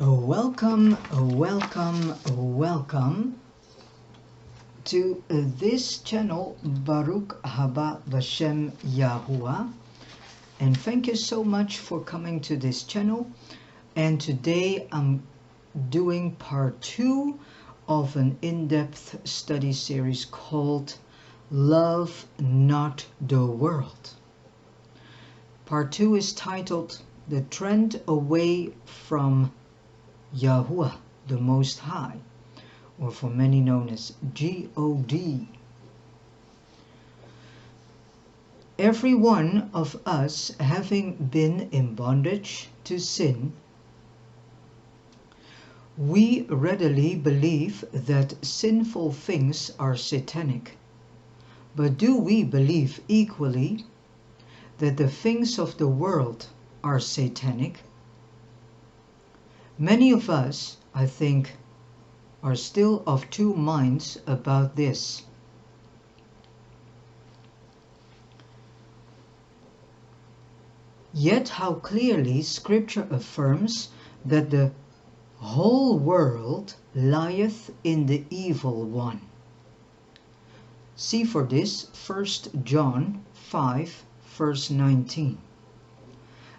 Welcome to this channel, Baruch Haba Vashem Yahuwah, and thank you so much for coming to this channel. And today I'm doing part 2 of an in-depth study series called Love Not the World. Part 2 is titled The Trend Away from Yahuwah, the Most High, or for many known as God. Every one of us, having been in bondage to sin, we readily believe that sinful things are satanic. But do we believe equally that the things of the world are satanic? Many of us, I think, are still of two minds about this. Yet how clearly Scripture affirms that the whole world lieth in the evil one. See for this 1 John 5 verse 19.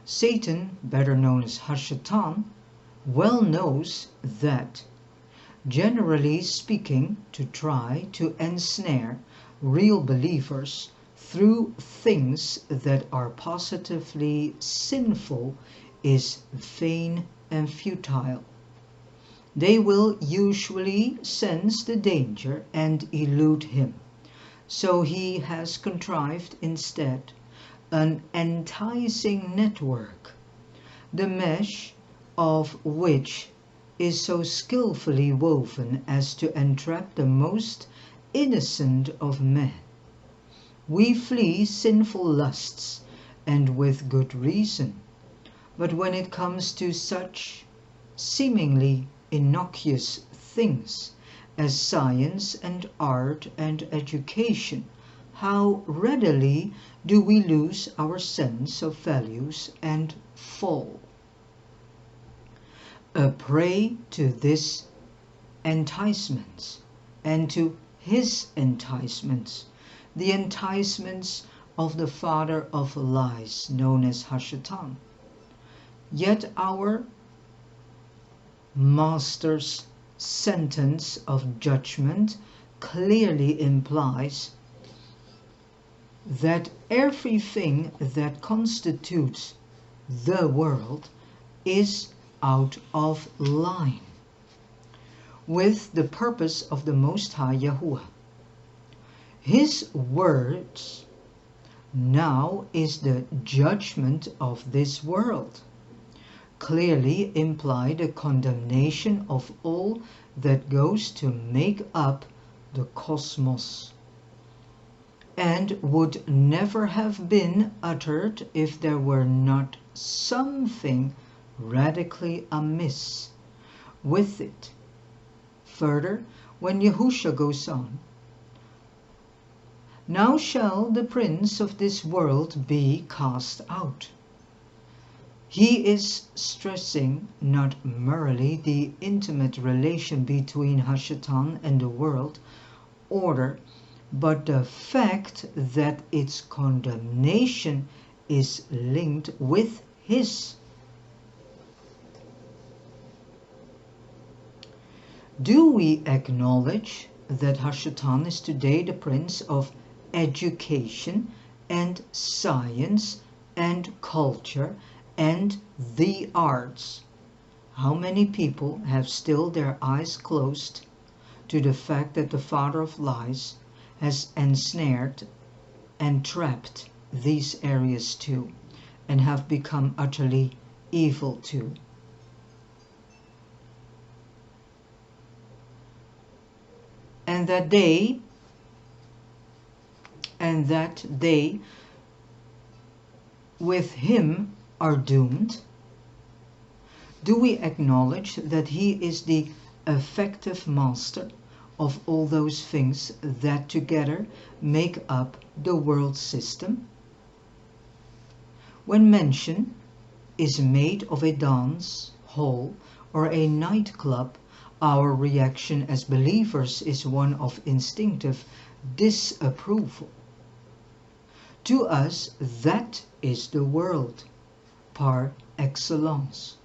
Satan, better known as Hashatan, well knows that, generally speaking, to try to ensnare real believers through things that are positively sinful is vain and futile. They will usually sense the danger and elude him. So he has contrived instead an enticing network, the mesh of which is so skillfully woven as to entrap the most innocent of men. We flee sinful lusts, and with good reason. But when it comes to such seemingly innocuous things as science and art and education, how readily do we lose our sense of values and fall a prey to this enticements and to his enticements, the enticements of the father of lies known as Hashatan. Yet our Master's sentence of judgment clearly implies that everything that constitutes the world is out of line with the purpose of the Most High Yahuwah. His words now is the judgment of this world clearly imply the condemnation of all that goes to make up the cosmos, and would never have been uttered if there were not something radically amiss with it. Further, when Yahusha goes on, now shall the prince of this world be cast out. He is stressing not merely the intimate relation between Hashatan and the world order, but the fact that its condemnation is linked with his. Do we acknowledge that Hashatan is today the prince of education and science and culture and the arts? How many people have still their eyes closed to the fact that the father of lies has ensnared and trapped these areas too, and have become utterly evil too? And that they with him are doomed? Do we acknowledge that he is the effective master of all those things that together make up the world system? When mention is made of a dance hall or a nightclub, our reaction as believers is one of instinctive disapproval. To us, that is the world, par excellence.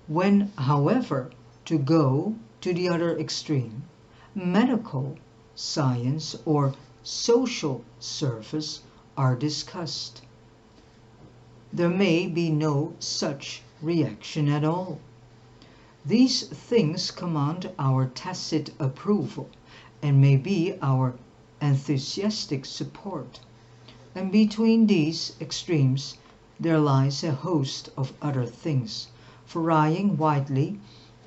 When, however, to go to the other extreme, medical, science, or social service are discussed, there may be no such reaction at all. These things command our tacit approval and may be our enthusiastic support. And between these extremes there lies a host of other things, varying widely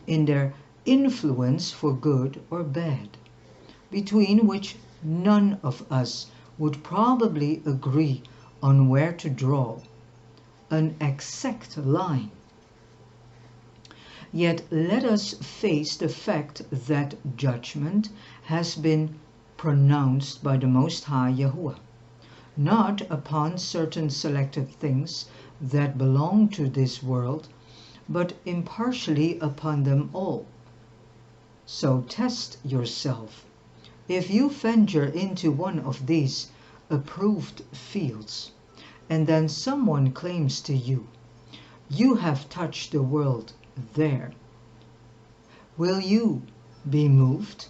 in their influence for good or bad, between which none of us would probably agree on where to draw an exact line. Yet let us face the fact that judgment has been pronounced by the Most High Yahuwah, not upon certain selected things that belong to this world, but impartially upon them all. So test yourself. If you venture into one of these approved fields, and then someone claims to you, you have touched the world there, will you be moved?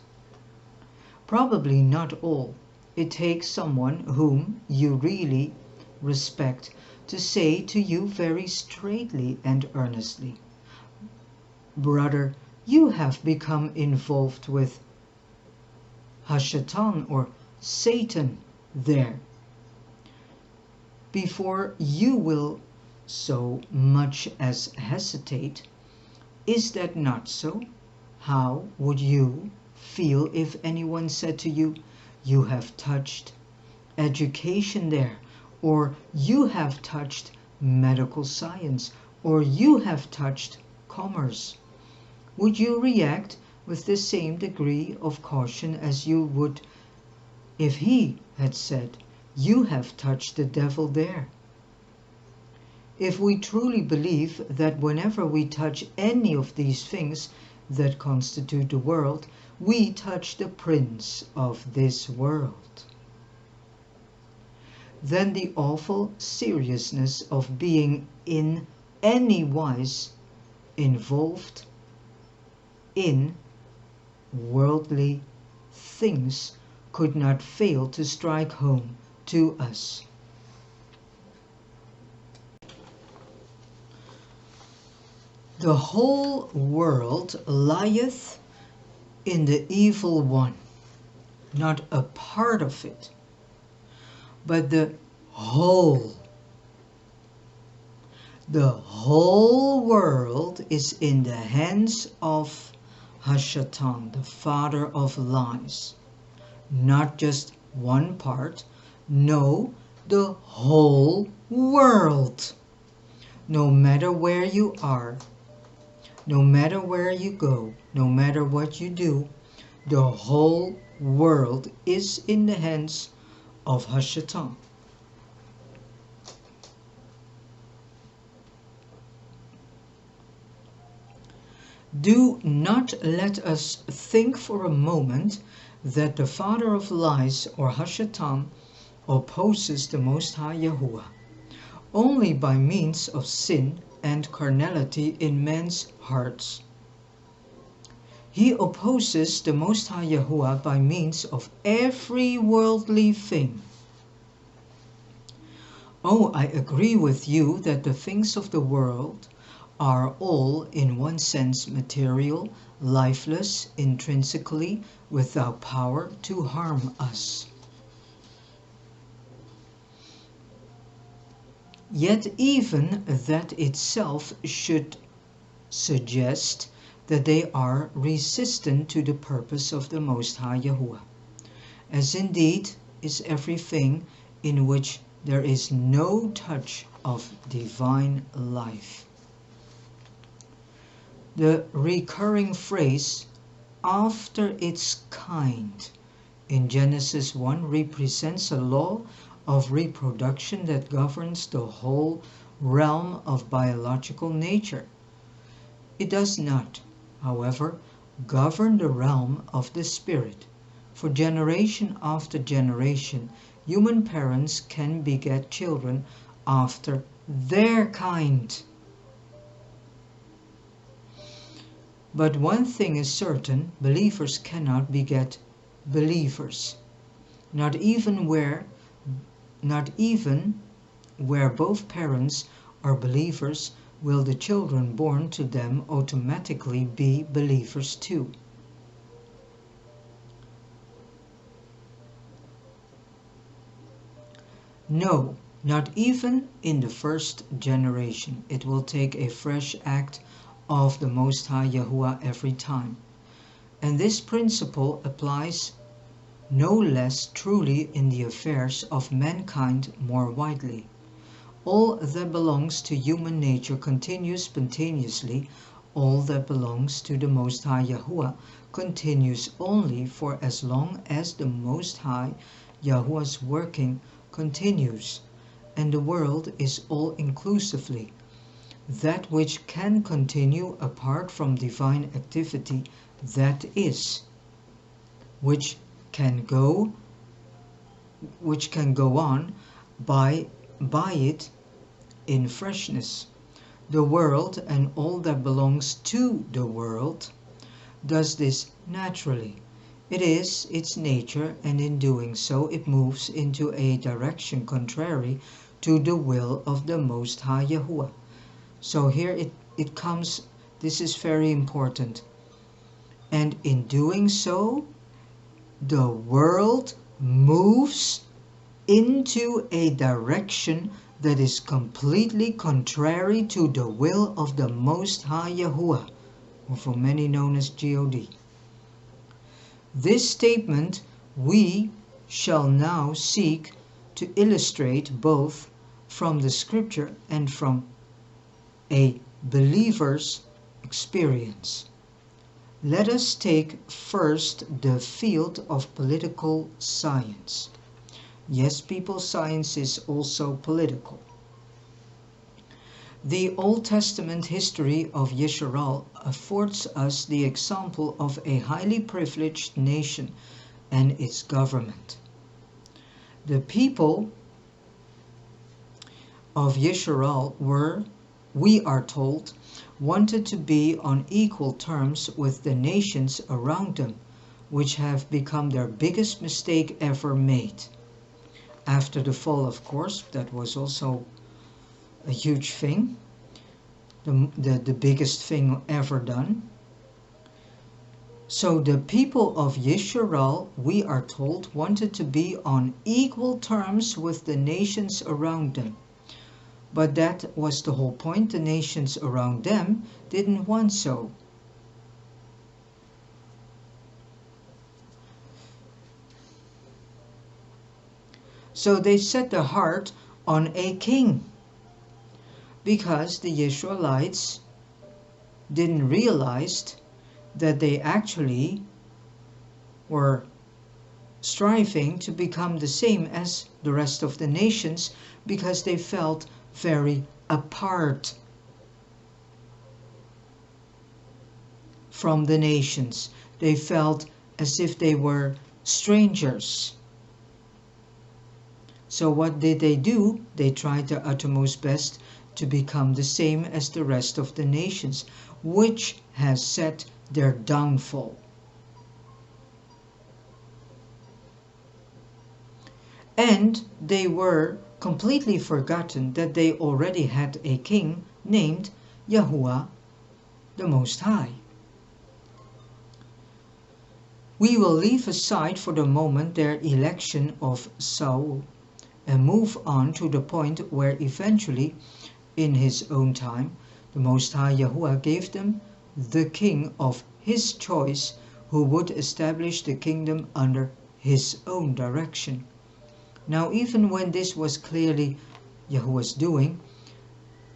Probably not all. It takes someone whom you really respect to say to you very straightly and earnestly, "Brother, you have become involved with Hashatan or Satan there," before you will so much as hesitate. Is that not so? How would you feel if anyone said to you, "You have touched education there," or "You have touched medical science," or "You have touched commerce"? Would you react with the same degree of caution as you would if he had said, "You have touched the devil there"? If we truly believe that whenever we touch any of these things that constitute the world, we touch the prince of this world, then the awful seriousness of being in any wise involved in worldly things could not fail to strike home to us. The whole world lieth in the evil one, not a part of it, but the whole. The whole world is in the hands of Hashatan, the father of lies. Not just one part, no, the whole world. No matter where you are, no matter where you go, no matter what you do, the whole world is in the hands of Hashatan. Do not let us think for a moment that the father of lies or Hashatan opposes the Most High Yahuwah only by means of sin and carnality in men's hearts. He opposes the Most High Yahuwah by means of every worldly thing. Oh, I agree with you that the things of the world are all in one sense material, lifeless, intrinsically without power to harm us. Yet even that itself should suggest that they are resistant to the purpose of the Most High Yahuwah, as indeed is everything in which there is no touch of divine life. The recurring phrase, "after its kind," in Genesis 1 represents a law of reproduction that governs the whole realm of biological nature. It does not, however, govern the realm of the spirit. For generation after generation, human parents can beget children after their kind. But one thing is certain, believers cannot beget believers. Not even where both parents are believers will the children born to them automatically be believers too. No, not even in the first generation. It will take a fresh act of the Most High Yahuwah every time. And this principle applies no less truly in the affairs of mankind more widely. All that belongs to human nature continues spontaneously. All that belongs to the Most High Yahuwah continues only for as long as the Most High Yahuwah's working continues, and the world is all-inclusively that which can continue apart from divine activity, that is, which can go on by it in freshness. The world and all that belongs to the world does this naturally. It is its nature, and in doing so it moves into a direction contrary to the will of the Most High Yahuwah. So here it comes, this is very important. And in doing so, the world moves into a direction that is completely contrary to the will of the Most High Yahuwah, or for many known as God. This statement we shall now seek to illustrate both from the scripture and from a believer's experience. Let us take first the field of political science. Yes, people, science is also political. The Old Testament history of Yisrael affords us the example of a highly privileged nation and its government. The people of Yisrael were, we are told, wanted to be on equal terms with the nations around them, which have become their biggest mistake ever made. After the fall, of course, that was also a huge thing, the biggest thing ever done. So the people of Yisrael, we are told, wanted to be on equal terms with the nations around them. But that was the whole point. The nations around them didn't want so. So they set their heart on a king, because the Israelites didn't realize that they actually were striving to become the same as the rest of the nations, because they felt very apart from the nations. They felt as if they were strangers. So what did they do? They tried their uttermost best to become the same as the rest of the nations, which has set their downfall. And they were completely forgotten that they already had a king named Yahuwah the Most High. We will leave aside for the moment their election of Saul and move on to the point where eventually, in his own time, the Most High Yahuwah gave them the king of his choice, who would establish the kingdom under his own direction. Now, even when this was clearly Yahuwah's doing,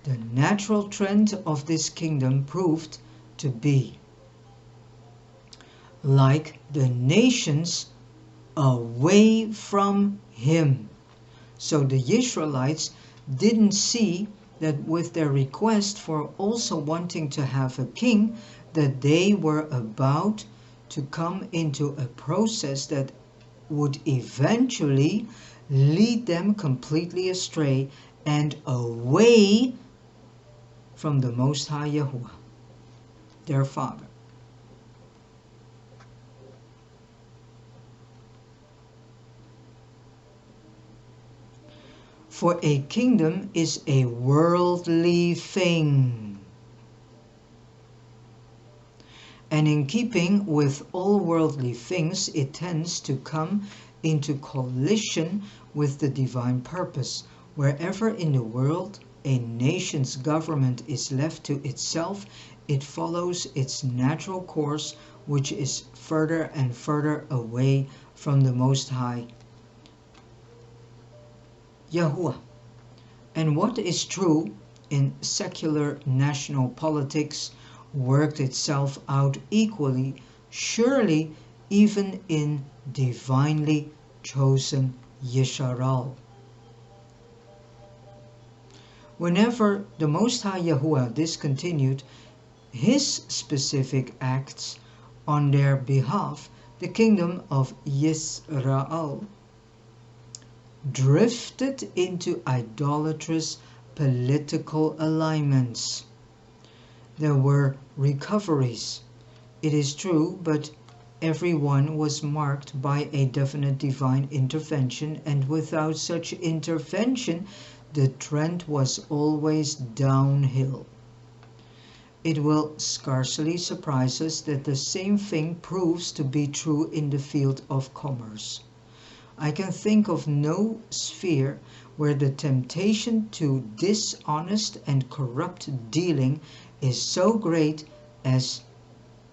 the natural trend of this kingdom proved to be like the nations away from him. So the Israelites didn't see that with their request for also wanting to have a king, that they were about to come into a process that would eventually lead them completely astray and away from the Most High Yahuwah, their Father. For a kingdom is a worldly thing, and in keeping with all worldly things, it tends to come into collision with the divine purpose. Wherever in the world a nation's government is left to itself, it follows its natural course, which is further and further away from the Most High Yahuwah. And what is true in secular national politics worked itself out equally, surely even in divinely chosen Yisharal. Whenever the Most High Yahuwah discontinued his specific acts on their behalf, the kingdom of Yisrael drifted into idolatrous political alignments. There were recoveries, it is true, but every one was marked by a definite divine intervention, and without such intervention, the trend was always downhill. It will scarcely surprise us that the same thing proves to be true in the field of commerce. I can think of no sphere where the temptation to dishonest and corrupt dealing is so great as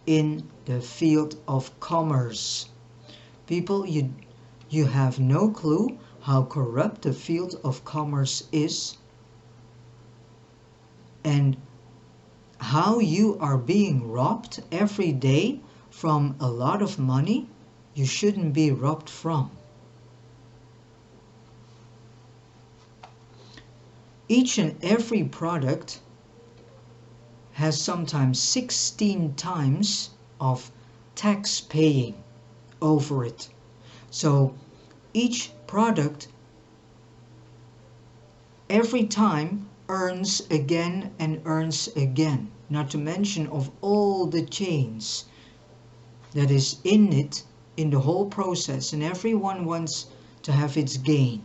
in the field of commerce. People, you have no clue how corrupt the field of commerce is and how you are being robbed every day from a lot of money you shouldn't be robbed from. Each and every product has sometimes 16 times of tax paying over it. So each product every time earns again and earns again, not to mention of all the chains that is in it, in the whole process, and everyone wants to have its gain.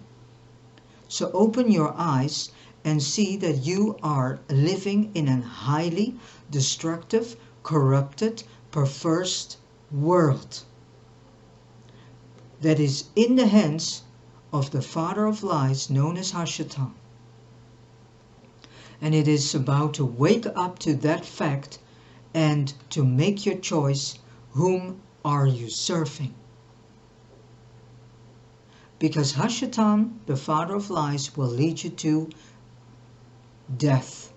So open your eyes and see that you are living in a highly destructive, corrupted, perverse world that is in the hands of the father of lies known as Hashatan. And it is about to wake up to that fact and to make your choice. Whom are you serving? Because Hashatan, the father of lies, will lead you to death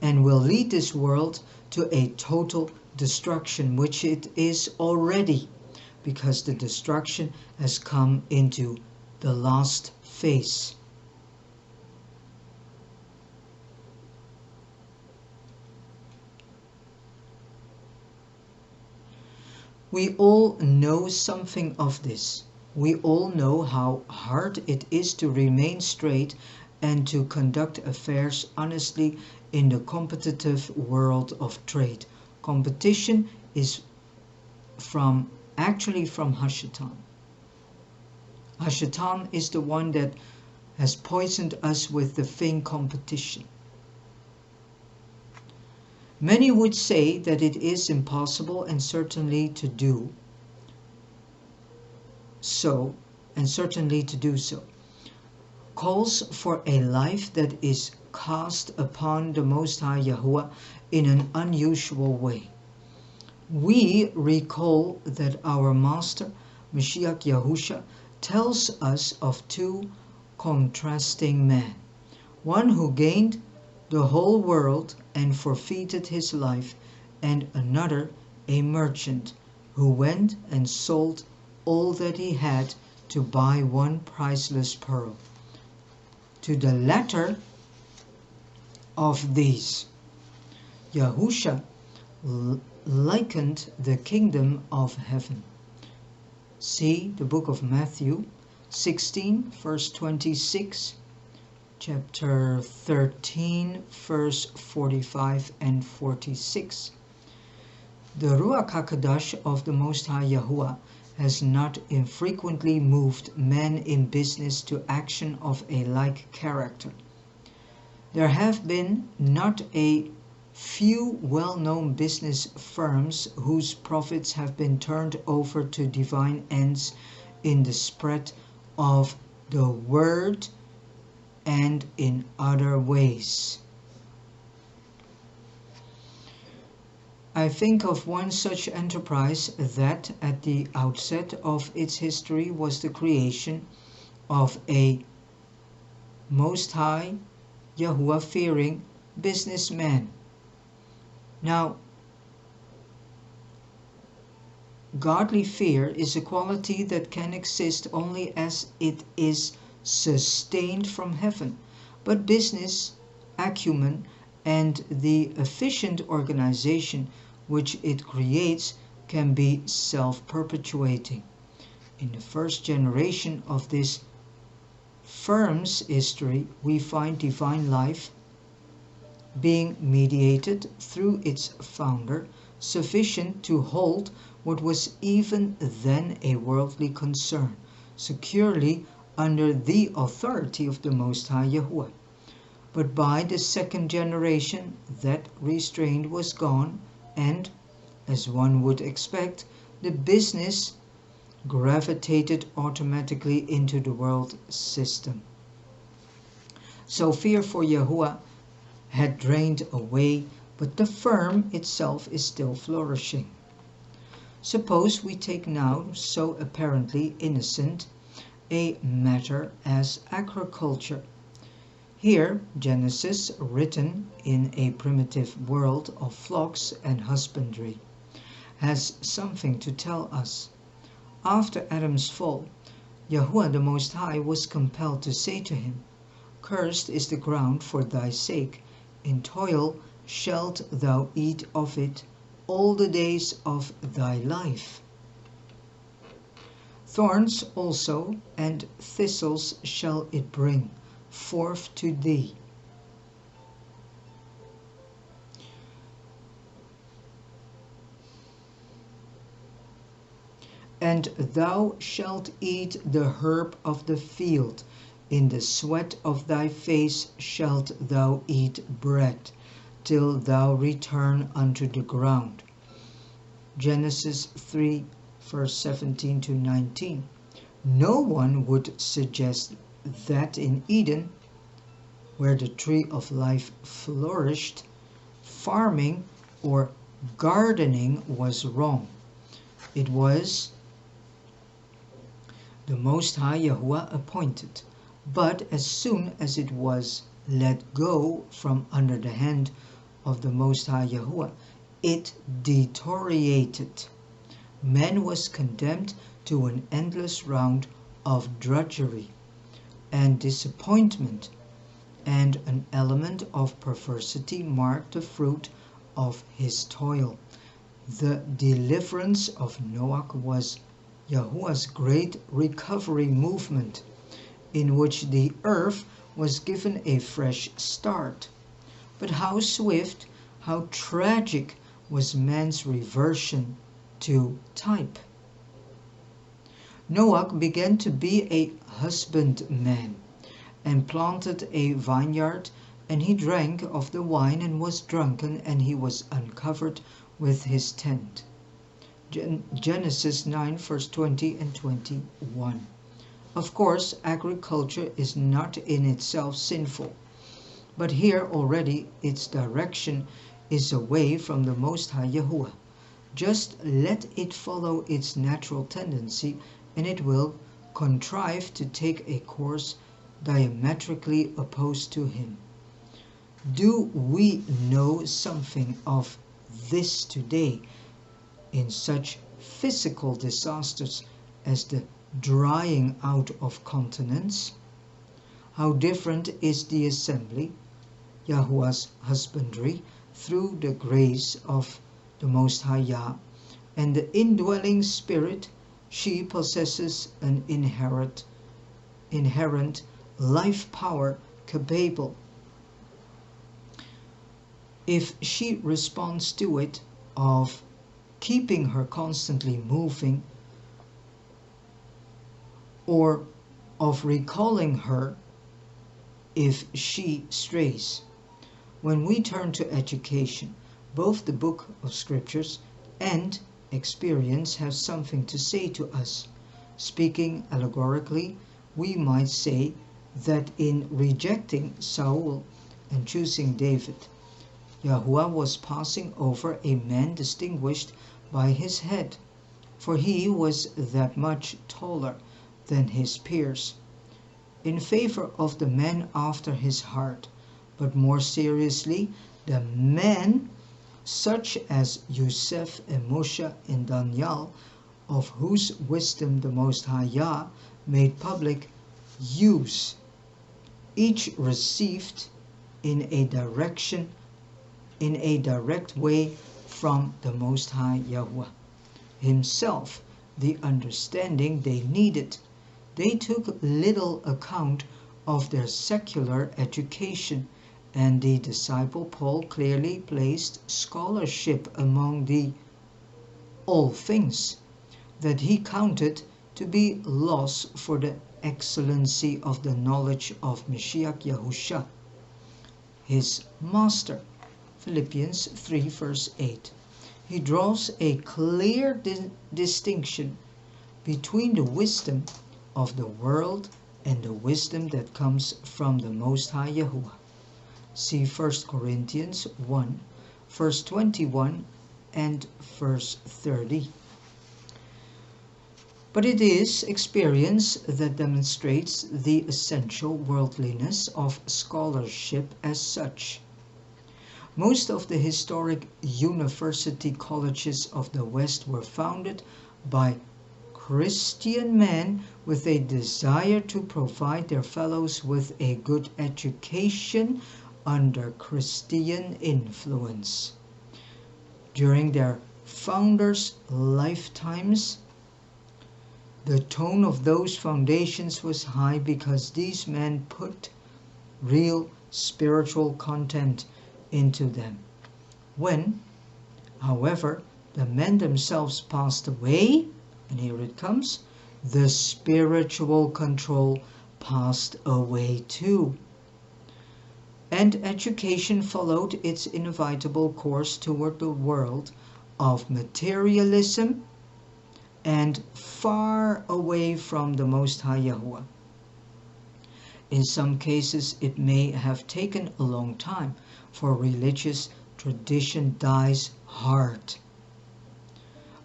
and will lead this world to a total destruction, which it is already, because the destruction has come into the last phase. We all know something of this. We all know how hard it is to remain straight and to conduct affairs honestly in the competitive world of trade. Competition is actually from Hashatan. Hashatan is the one that has poisoned us with the thing competition. Many would say that it is impossible and certainly to do so, calls for a life that is cast upon the Most High Yahuwah in an unusual way. We recall that our Master, Mashiach Yahusha, tells us of two contrasting men, one who gained the whole world and forfeited his life, and another, a merchant, who went and sold all that he had to buy one priceless pearl. To the latter of these, Yahusha likened the kingdom of heaven. See the book of Matthew 16 verse 26, chapter 13 verse 45 and 46. The Ruach HaKodesh of the Most High Yahuwah has not infrequently moved men in business to action of a like character. There have been not a few well-known business firms whose profits have been turned over to divine ends in the spread of the word and in other ways. I think of one such enterprise that at the outset of its history was the creation of a Most High Yahuwah-fearing businessman. Now, godly fear is a quality that can exist only as it is sustained from heaven, but business acumen and the efficient organization which it creates can be self-perpetuating. In the first generation of this firm's history, we find divine life being mediated through its founder, sufficient to hold what was even then a worldly concern, securely under the authority of the Most High Yahuwah. But by the second generation, that restraint was gone, and, as one would expect, the business gravitated automatically into the world system. So fear for Yahuwah had drained away, but the firm itself is still flourishing. Suppose we take now so apparently innocent a matter as agriculture. Here, Genesis, written in a primitive world of flocks and husbandry, has something to tell us. After Adam's fall, Yahuwah the Most High was compelled to say to him, "Cursed is the ground for thy sake, in toil shalt thou eat of it all the days of thy life. Thorns also and thistles shall it bring forth to thee. And thou shalt eat the herb of the field, in the sweat of thy face shalt thou eat bread, till thou return unto the ground." Genesis 3 verse 17 to 19. No one would suggest that in Eden, where the tree of life flourished, farming or gardening was wrong. It was the Most High Yahuwah appointed, but as soon as it was let go from under the hand of the Most High Yahuwah, it deteriorated. Man was condemned to an endless round of drudgery and disappointment, and an element of perversity marked the fruit of his toil. The deliverance of Noah was Yahuwah's great recovery movement, in which the earth was given a fresh start. But how swift, how tragic was man's reversion to type. Noah began to be a husbandman, and planted a vineyard, and he drank of the wine and was drunken, and he was uncovered with his tent. Genesis 9 verse 20 and 21. Of course, agriculture is not in itself sinful, but here already its direction is away from the Most High Yahuwah. Just let it follow its natural tendency, and it will contrive to take a course diametrically opposed to him. Do we know something of this today in such physical disasters as the drying out of continents? How different is the assembly, Yahuwah's husbandry, through the grace of the Most High Yah, and the indwelling spirit. She possesses an inherent life power capable, if she responds to it, of keeping her constantly moving, or of recalling her if she strays. When we turn to education, both the book of scriptures and experience have something to say to us. Speaking allegorically, we might say that in rejecting Saul and choosing David, Yahuwah was passing over a man distinguished by his head, for he was that much taller than his peers, in favor of the man after his heart, but more seriously, the men such as Yosef and Moshe and Daniel, of whose wisdom the Most High Yah made public use, each received in a direct way from the Most High Yahuwah himself the understanding they needed. They took little account of their secular education, and the disciple Paul clearly placed scholarship among the all things that he counted to be loss for the excellency of the knowledge of Mashiach Yahusha, his master. Philippians 3 verse 8. He draws a clear distinction between the wisdom of the world and the wisdom that comes from the Most High Yahuwah. See 1 Corinthians 1 verse 21 and verse 30. But it is experience that demonstrates the essential worldliness of scholarship as such. Most of the historic university colleges of the West were founded by Christian men with a desire to provide their fellows with a good education under Christian influence. During their founders' lifetimes, the tone of those foundations was high because these men put real spiritual content into them. When, however, the men themselves passed away, and here it comes, the spiritual control passed away too. And education followed its inevitable course toward the world of materialism and far away from the Most High Yahuwah. In some cases it may have taken a long time, for religious tradition dies hard.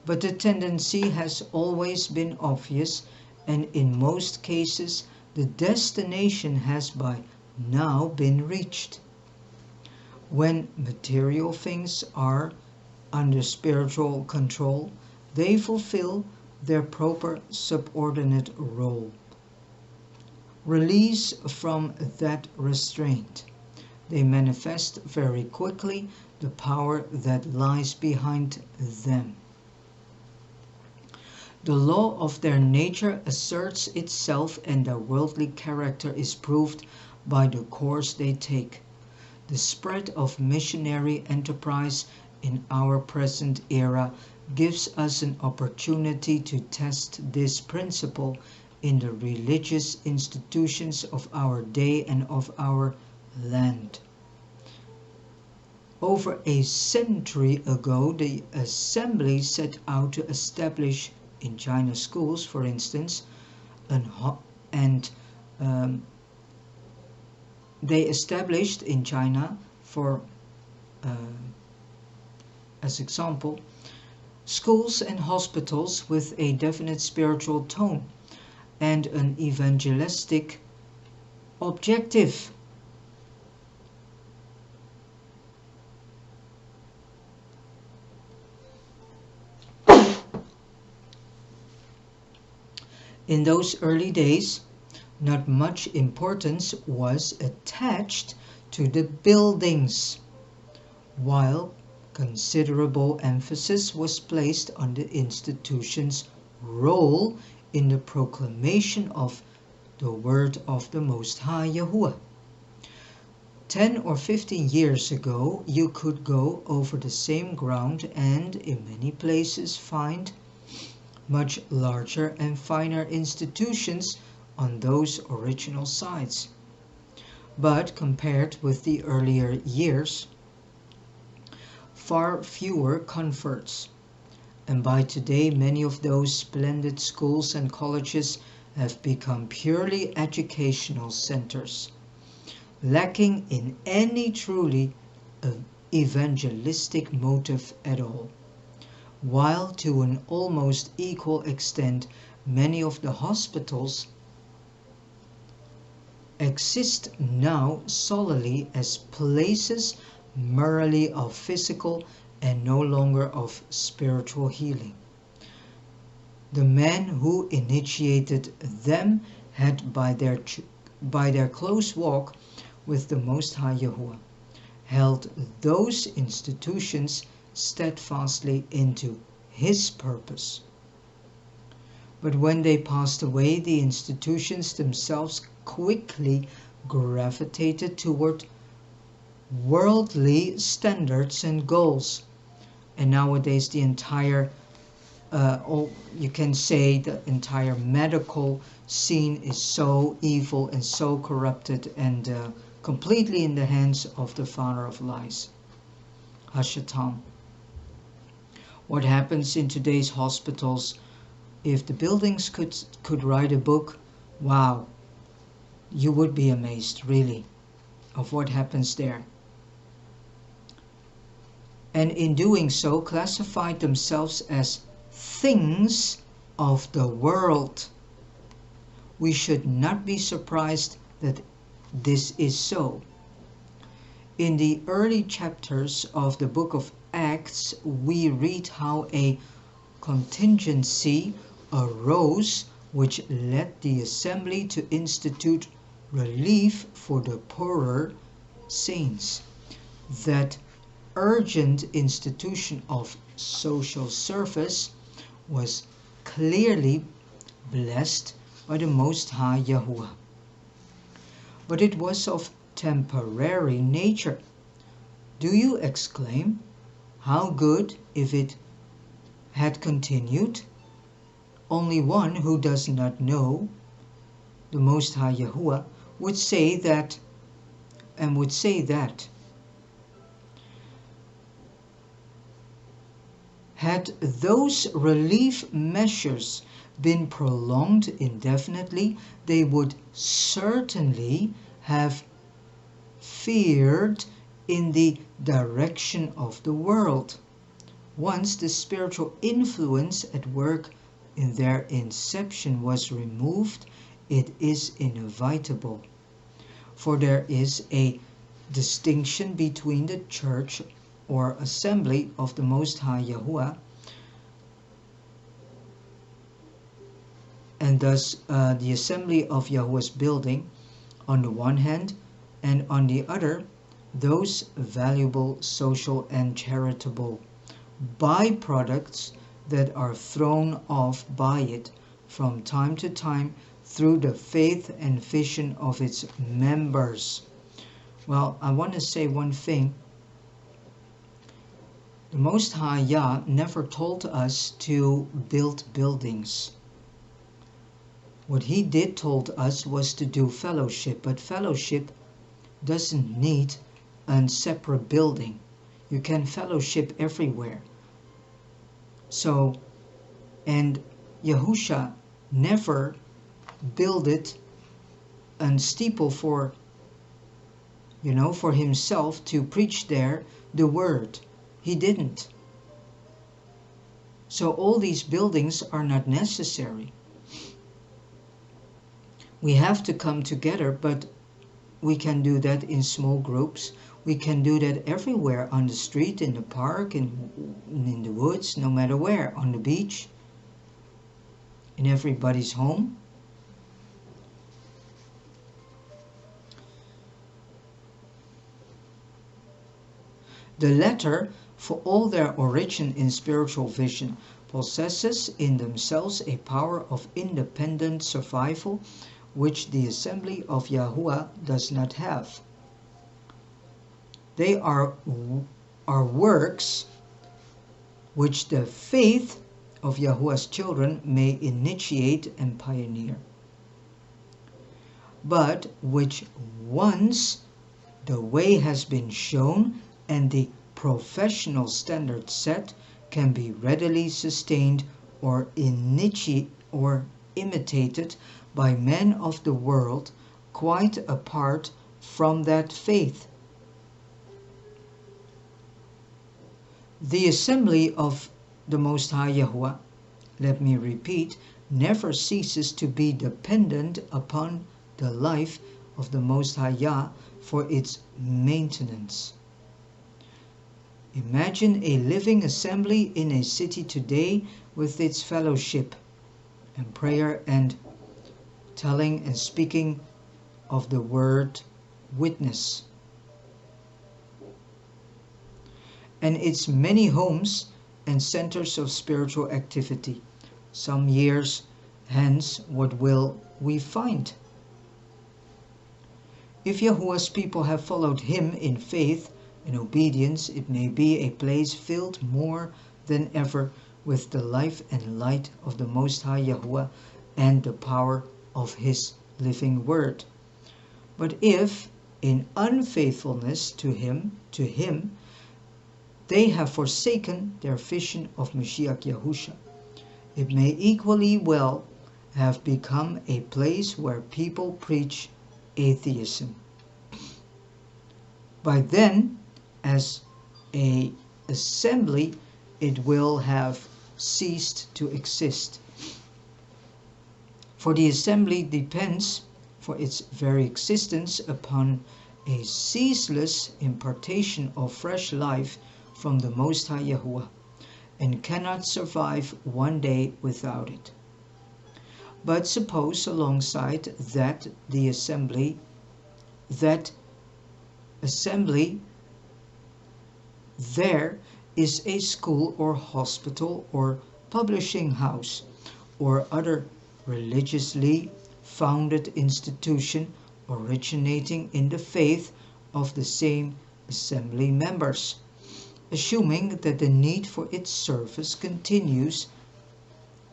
But the tendency has always been obvious, and in most cases the destination has by now been reached. When material things are under spiritual control, they fulfill their proper subordinate role. Release from that restraint, they manifest very quickly the power that lies behind them. The law of their nature asserts itself, and their worldly character is proved by the course they take. The spread of missionary enterprise in our present era gives us an opportunity to test this principle in the religious institutions of our day and of our land. Over a century ago, the assembly set out to establish in China schools, for instance, they established in China, as example, schools and hospitals with a definite spiritual tone and an evangelistic objective. In those early days, not much importance was attached to the buildings, while considerable emphasis was placed on the institution's role in the proclamation of the word of the Most High Yahuwah. 10 or 15 years ago, you could go over the same ground and in many places find much larger and finer institutions on those original sites. But compared with the earlier years, far fewer converts. And by today, many of those splendid schools and colleges have become purely educational centers, lacking in any truly evangelistic motive at all. While to an almost equal extent, many of the hospitals exist now solely as places merely of physical and no longer of spiritual healing. The men who initiated them had by their close walk with the Most High Yahuwah held those institutions steadfastly into His purpose. But when they passed away, the institutions themselves quickly gravitated toward worldly standards and goals. And nowadays the entire, you can say the entire medical scene is so evil and so corrupted and completely in the hands of the father of lies, Hashatan. What happens in today's hospitals, if the buildings could write a book, wow, you would be amazed, really, of what happens there. And in doing so, classified themselves as things of the world. We should not be surprised that this is so. In the early chapters of the book of Acts, we read how a contingency arose which led the assembly to institute relief for the poorer saints. That urgent institution of social service was clearly blessed by the Most High Yahuwah. But it was of temporary nature. Do you exclaim, how good if it had continued? Only one who does not know the Most High Yahuwah would say that, and would say that. Had those relief measures been prolonged indefinitely, they would certainly have veered in the direction of the world. Once the spiritual influence at work in their inception was removed, it is inevitable. For there is a distinction between the church or assembly of the Most High Yahuwah, and thus the assembly of Yahuwah's building on the one hand, and on the other, those valuable social and charitable byproducts that are thrown off by it from time to time through the faith and vision of its members. Well, I want to say one thing. The Most High Yah never told us to build buildings. What He did told us was to do fellowship, but fellowship doesn't need a separate building. You can fellowship everywhere. So, and Yahusha never builded a steeple for himself to preach there the word. He didn't. So all these buildings are not necessary. We have to come together, but we can do that in small groups. We can do that everywhere, on the street, in the park, in the woods, no matter where, on the beach, in everybody's home. The latter, for all their origin in spiritual vision, possesses in themselves a power of independent survival which the assembly of Yahuwah does not have. They are works which the faith of Yahuwah's children may initiate and pioneer, but which once the way has been shown and the professional standard set, can be readily sustained or imitated by men of the world quite apart from that faith. The assembly of the Most High Yahuwah, let me repeat, never ceases to be dependent upon the life of the Most High Yah for its maintenance. Imagine a living assembly in a city today with its fellowship and prayer and telling and speaking of the word witness, and its many homes and centers of spiritual activity. Some years hence, what will we find? If Yahuwah's people have followed him in faith and obedience, it may be a place filled more than ever with the life and light of the Most High Yahuwah and the power of his living word. But if, in unfaithfulness to him, they have forsaken their vision of Mashiach Yahusha, it may equally well have become a place where people preach atheism. By then, as an assembly, it will have ceased to exist. For the assembly depends for its very existence upon a ceaseless impartation of fresh life from the Most High Yahuwah, and cannot survive one day without it. But suppose alongside that assembly there is a school or hospital or publishing house or other religiously founded institution originating in the faith of the same assembly members, assuming that the need for its service continues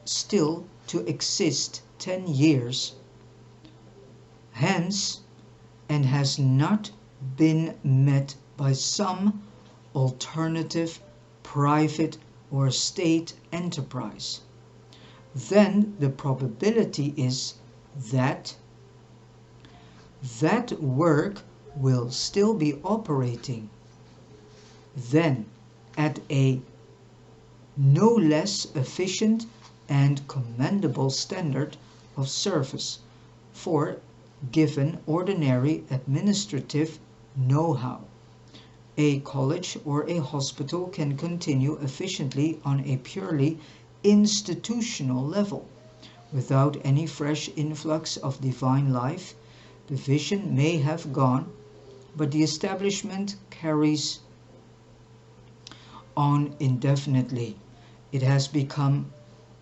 still to exist 10 years hence and has not been met by some alternative private or state enterprise, then the probability is that that work will still be operating then at a no less efficient and commendable standard of service, for given ordinary administrative know-how, a college or a hospital can continue efficiently on a purely institutional level, without any fresh influx of divine life. The vision may have gone, but the establishment carries on indefinitely. It has become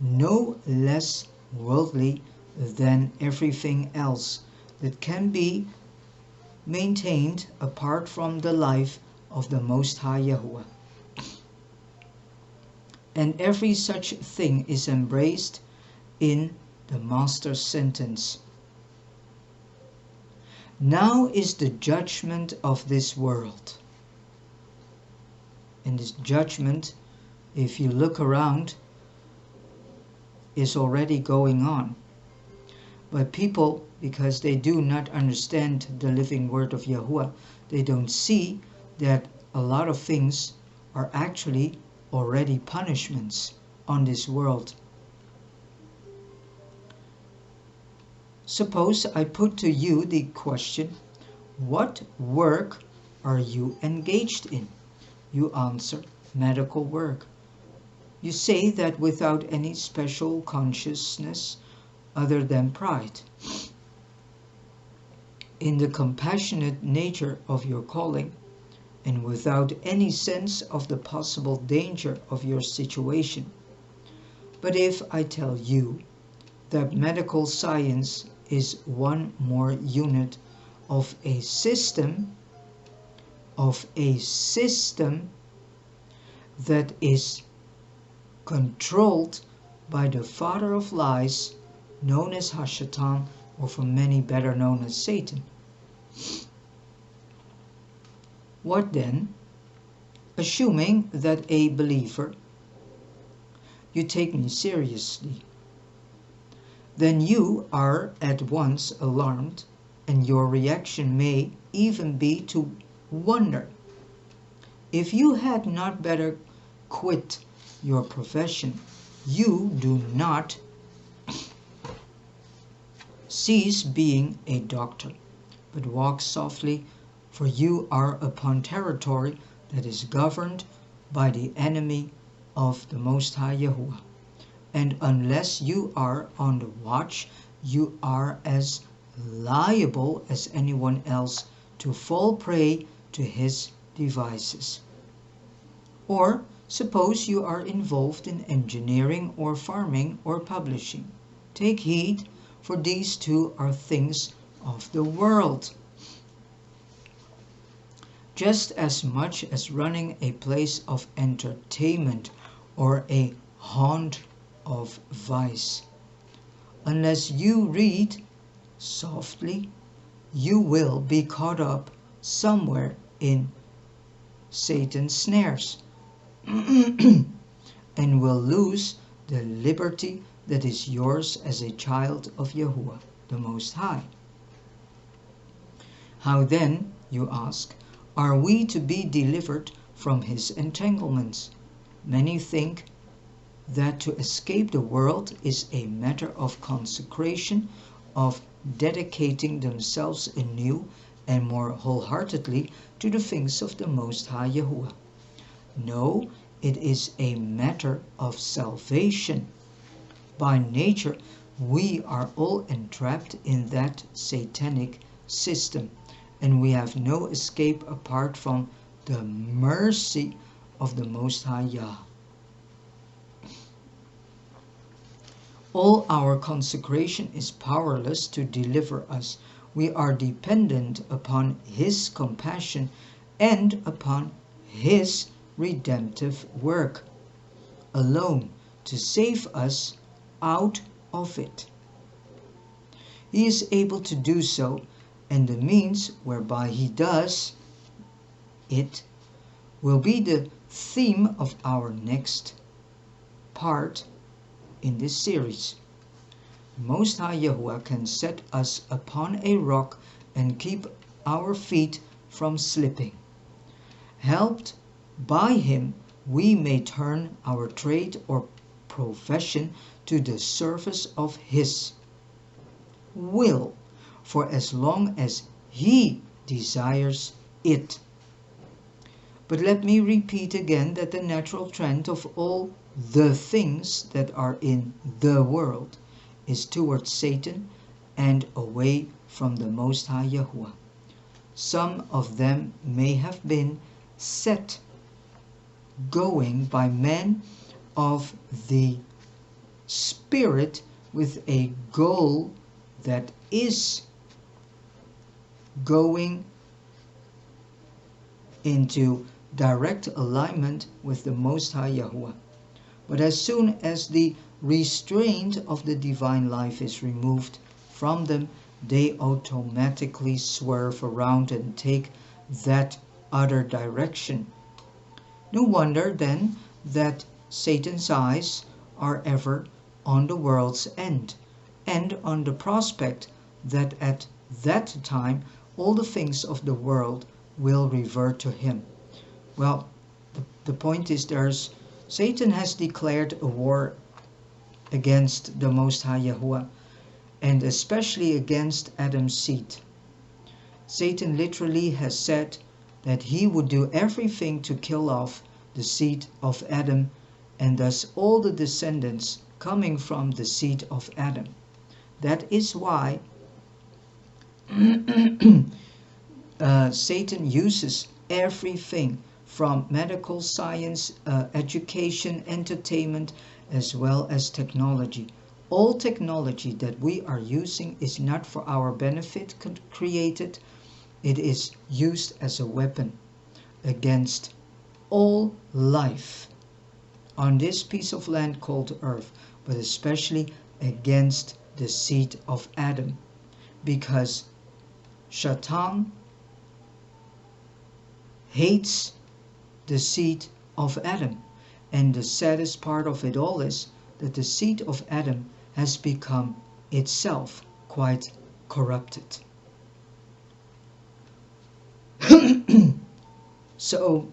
no less worldly than everything else that can be maintained apart from the life of the Most High Yahuwah. And every such thing is embraced in the Master's sentence. Now is the judgment of this world. And this judgment, if you look around, is already going on. But people, because they do not understand the living word of Yahuwah, they don't see that a lot of things are actually already punishments on this world. Suppose I put to you the question, what work are you engaged in? You answer, medical work. You say that without any special consciousness other than pride. In the compassionate nature of your calling, and without any sense of the possible danger of your situation. But if I tell you that medical science is one more unit of a system that is controlled by the father of lies, known as Hashatan, or for many better known as Satan. What then? Assuming that a believer, you take me seriously, then you are at once alarmed, and your reaction may even be to wonder if you had not better quit your profession. You do not cease being a doctor, but walk softly, for you are upon territory that is governed by the enemy of the Most High Yahuwah. And unless you are on the watch, you are as liable as anyone else to fall prey to his devices. Or suppose you are involved in engineering or farming or publishing. Take heed, for these two are things of the world, just as much as running a place of entertainment or a haunt of vice. Unless you read softly, you will be caught up somewhere in Satan's snares and will lose the liberty that is yours as a child of Yahuwah, the Most High. How then, you ask, are we to be delivered from his entanglements? Many think that to escape the world is a matter of consecration, of dedicating themselves anew and more wholeheartedly to the things of the Most High Yahuwah. No, it is a matter of salvation. By nature, we are all entrapped in that satanic system, and we have no escape apart from the mercy of the Most High Yah. All our consecration is powerless to deliver us. We are dependent upon his compassion and upon his redemptive work alone to save us out of it. He is able to do so, and the means whereby he does it will be the theme of our next part in this series. Most High Yahuwah can set us upon a rock and keep our feet from slipping. Helped by him, we may turn our trade or profession to the service of his will, for as long as he desires it. But let me repeat again that the natural trend of all the things that are in the world is towards Satan and away from the Most High Yahuwah. Some of them may have been set going by men of the Spirit with a goal that is going into direct alignment with the Most High Yahuwah. But as soon as the restraint of the divine life is removed from them, they automatically swerve around and take that other direction. No wonder then that Satan's eyes are ever on the world's end, and on the prospect that at that time all the things of the world will revert to him. Well, the point is, Satan has declared a war against the Most High Yahuwah, and especially against Adam's seed. Satan literally has said that he would do everything to kill off the seed of Adam, and thus all the descendants coming from the seed of Adam. That is why Satan uses everything from medical science, education, entertainment, as well as technology. All technology that we are using is not for our benefit created. It is used as a weapon against all life on this piece of land called earth, but especially against the seed of Adam, because Satan hates the seed of Adam. And the saddest part of it all is that the seed of Adam has become itself quite corrupted. So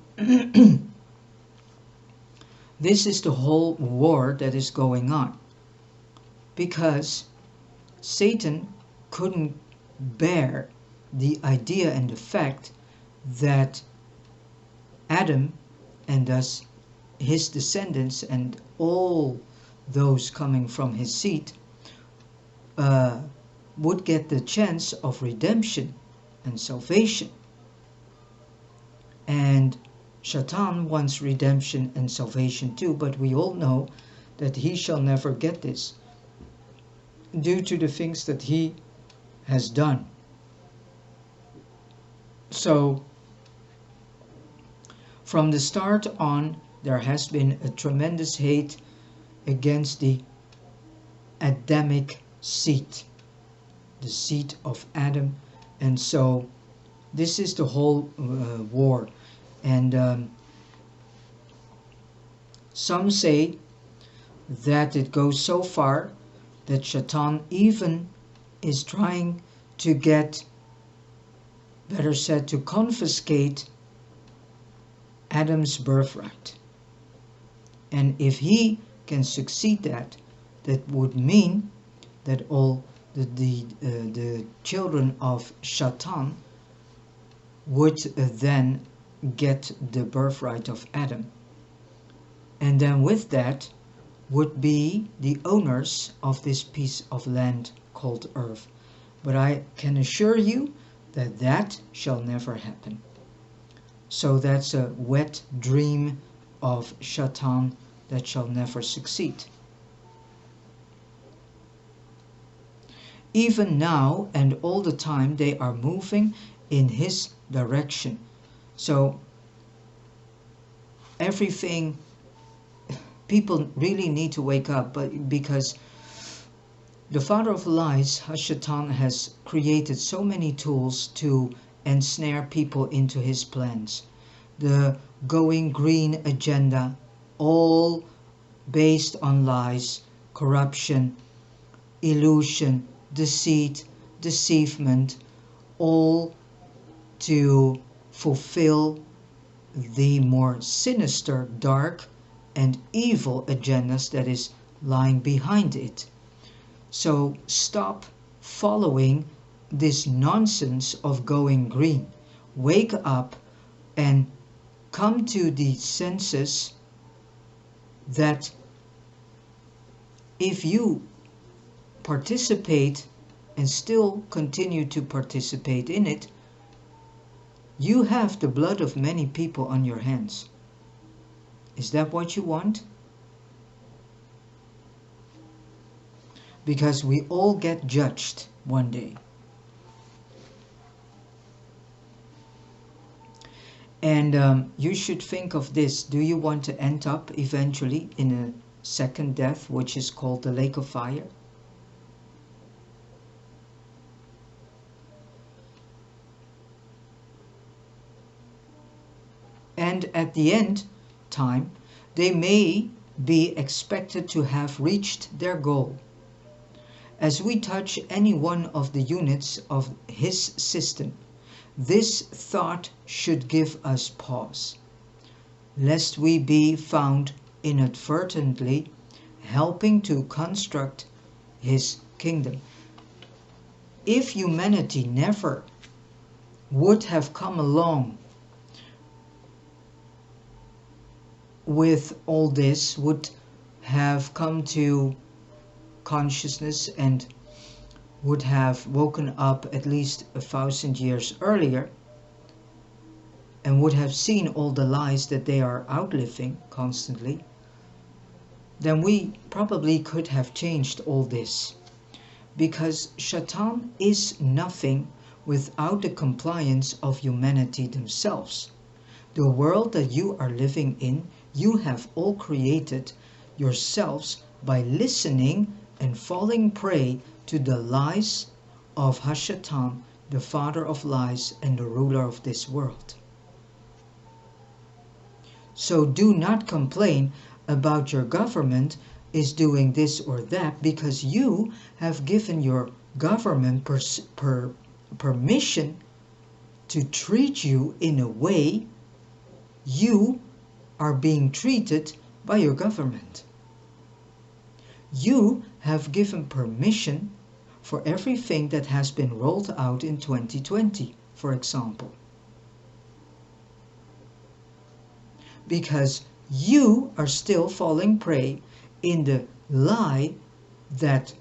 this is the whole war that is going on, because Satan couldn't bear the idea and the fact that Adam, and thus his descendants and all those coming from his seed, would get the chance of redemption and salvation. And Satan wants redemption and salvation too, but we all know that he shall never get this due to the things that he has done. So from the start on, there has been a tremendous hate against the Adamic seed, the seed of Adam. And so this is the whole war. And some say that it goes so far that Satan even is trying to get, better said, to confiscate Adam's birthright. And if he can succeed that would mean that all the children of Satan would then get the birthright of Adam. And then with that would be the owners of this piece of land called earth. But I can assure you that that shall never happen. So that's a wet dream of Satan that shall never succeed. Even now and all the time they are moving in his direction. So everything, people really need to wake up, but because the father of lies, Satan, has created so many tools to ensnare people into his plans. The going green agenda, all based on lies, corruption, illusion, deceit, deceivement, all to fulfill the more sinister, dark and evil agendas that is lying behind it. So stop following this nonsense of going green. Wake up and come to the senses that if you participate and still continue to participate in it, you have the blood of many people on your hands. Is that what you want? Because we all get judged one day. And you should think of this. Do you want to end up eventually in a second death, which is called the lake of fire? And at the end time, they may be expected to have reached their goal. As we touch any one of the units of his system, this thought should give us pause, lest we be found inadvertently helping to construct his kingdom. If humanity never would have come along with all this, would have come to consciousness and would have woken up at least 1,000 years earlier, and would have seen all the lies that they are outliving constantly, then we probably could have changed all this. Because Shaitan is nothing without the compliance of humanity themselves. The world that you are living in, you have all created yourselves by listening and falling prey to the lies of Hashatan, the father of lies and the ruler of this world. So do not complain about your government is doing this or that, because you have given your government permission to treat you in a way you are being treated by your government. You have given permission for everything that has been rolled out in 2020, for example. Because you are still falling prey in the lie that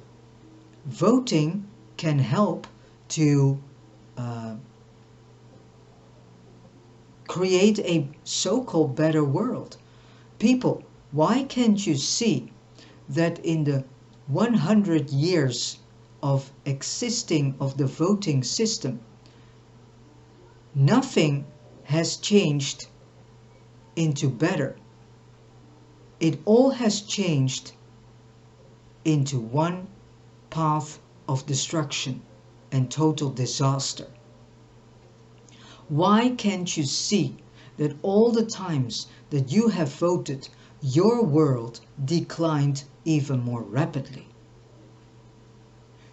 voting can help to create a so-called better world. People, why can't you see that in the 100 years of existing of the voting system, nothing has changed into better? It all has changed into one path of destruction and total disaster. Why can't you see that all the times that you have voted, your world declined even more rapidly?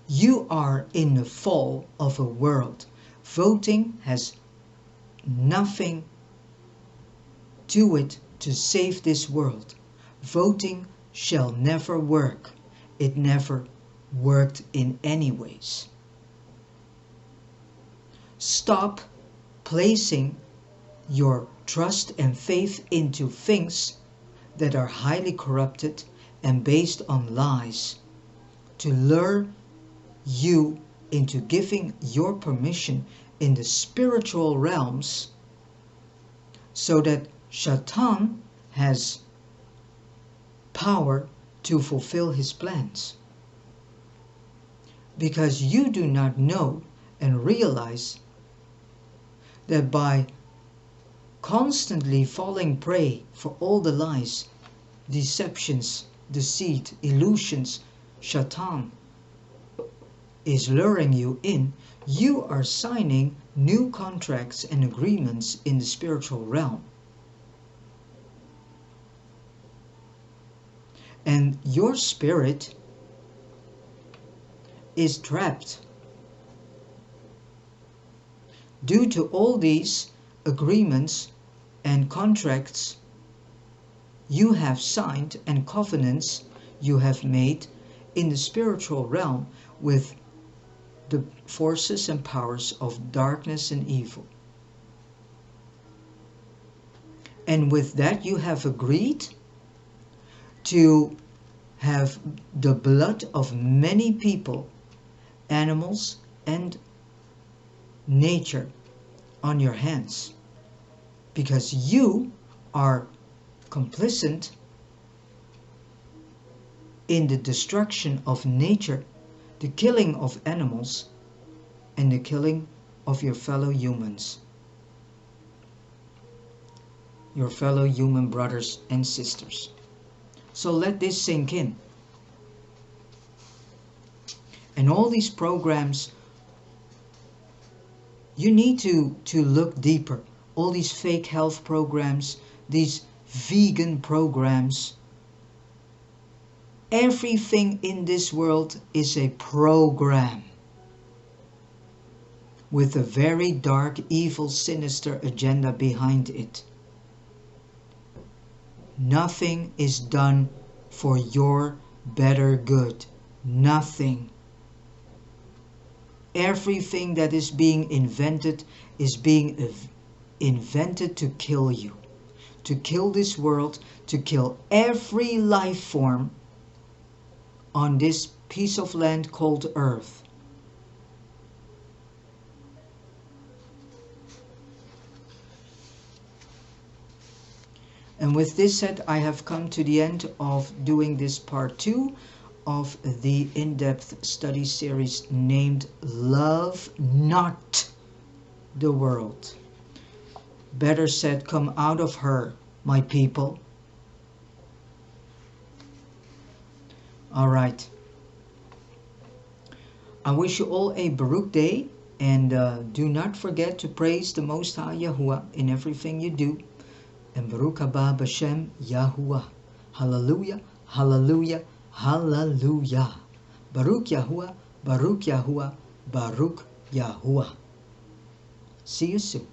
You are in the fall of a world. Voting has nothing to it to save this world. Voting shall never work. It never worked in any ways. Stop placing your trust and faith into things that are highly corrupted and based on lies to lure you into giving your permission in the spiritual realms so that Shaitan has power to fulfill his plans. Because you do not know and realize that by constantly falling prey for all the lies, deceptions, deceit, illusions, Shaitan is luring you in, you are signing new contracts and agreements in the spiritual realm. And your spirit is trapped due to all these agreements and contracts you have signed and covenants you have made in the spiritual realm with the forces and powers of darkness and evil. And with that you have agreed to have the blood of many people, animals and nature on your hands, because you are complicit in the destruction of nature, the killing of animals, and the killing of your fellow humans, your fellow human brothers and sisters. So let this sink in. And all these programs, you need to look deeper. All these fake health programs, these vegan programs, everything in this world is a program with a very dark, evil, sinister agenda behind it. Nothing is done for your better good. Nothing. Everything that is being invented is being invented to kill you. To kill this world, to kill every life form on this piece of land called Earth. And with this said, I have come to the end of doing this part 2 of the in-depth study series named Love Not the World. Better said, come out of her, my people. All right. I wish you all a Baruch day, and do not forget to praise the Most High Yahuwah in everything you do. And Baruch haba b'Shem Yahuwah. Hallelujah, hallelujah, hallelujah. Baruch Yahuwah, Baruch Yahuwah, Baruch Yahuwah. See you soon.